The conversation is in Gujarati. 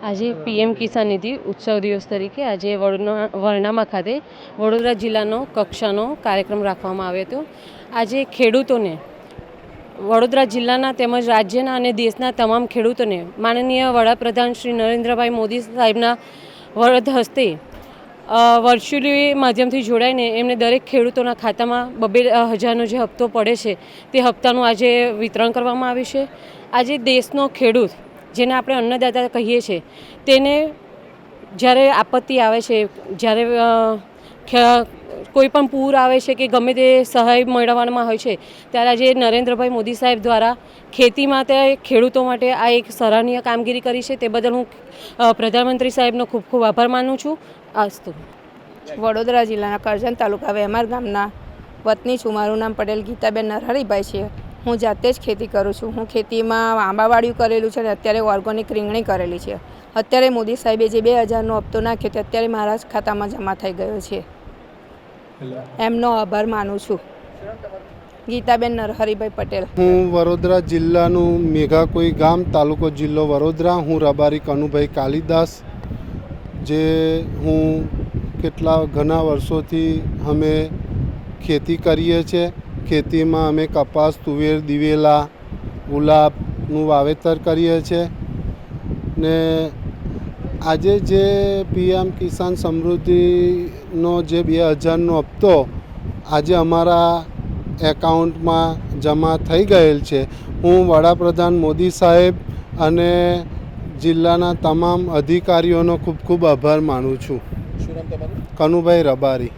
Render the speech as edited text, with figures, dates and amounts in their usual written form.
આજે પીએમ કિસાન નિધિ ઉત્સવ દિવસ તરીકે આજે વરણામા ખાતે વડોદરા જિલ્લાનો કક્ષાનો કાર્યક્રમ રાખવામાં આવ્યો હતો. આજે ખેડૂતોને વડોદરા જિલ્લાના તેમજ રાજ્યના અને દેશના તમામ ખેડૂતોને માનનીય વડાપ્રધાન શ્રી નરેન્દ્રભાઈ મોદી સાહેબના વરદ હસ્તે વર્ચ્યુઅલી માધ્યમથી જોડાઈને એમને દરેક ખેડૂતોના ખાતામાં 2,000નો જે હપ્તો પડે છે તે હપ્તાનું આજે વિતરણ કરવામાં આવ્યું છે. આજે દેશનો ખેડૂત, જેને આપણે અન્નદાતા કહીએ છીએ, તેને જ્યારે આપત્તિ આવે છે, જ્યારે કોઈ પણ પૂર આવે છે કે ગમે તે સહાય મેળવવામાં હોય છે, ત્યારે આજે નરેન્દ્રભાઈ મોદી સાહેબ દ્વારા ખેતી માટે ખેડૂતો માટે આ એક સરાહનીય કામગીરી કરી છે. તે બદલ હું પ્રધાનમંત્રી સાહેબનો ખૂબ ખૂબ આભાર માનું છું. આસ્તુ. વડોદરા જિલ્લાના કરજણ તાલુકા વેમાર ગામના વતની છું. મારું નામ પટેલ ગીતાબેન નરહરીભાઈ છે. હું જાતે જ ખેતી કરું છું. હું ખેતીમાં આંબાવાડિયું કરેલું છે અને અત્યારે ઓર્ગોનિક રીંગણી કરેલી છે. અત્યારે મોદી સાહેબે જે 2,000નો હપ્તો નાખ્યો તે અત્યારે મારા જ ખાતામાં જમા થઈ ગયો છે. એમનો આભાર માનું છું. ગીતાબેન નરહરીભાઈ પટેલ. હું વડોદરા જિલ્લાનું મેઘાકોઈ ગામ, તાલુકો જિલ્લો વડોદરા. હું રબારી કનુભાઈ કાલિદાસ. જે હું ઘણા વર્ષોથી અમે ખેતી કરીએ છીએ. ખેતીમાં અમે કપાસ, તુવેર, દિવેલા, ગુલાબનું વાવેતર કરીએ છીએ. ને આજે જે પીએમ કિસાન સમૃદ્ધિનો જે 2,000નો હપ્તો આજે અમારા એકાઉન્ટમાં જમા થઈ ગયેલ છે. હું વડાપ્રધાન મોદી સાહેબ અને જિલ્લાના તમામ અધિકારીઓનો ખૂબ ખૂબ આભાર માનું છું. કનુભાઈ રબારી.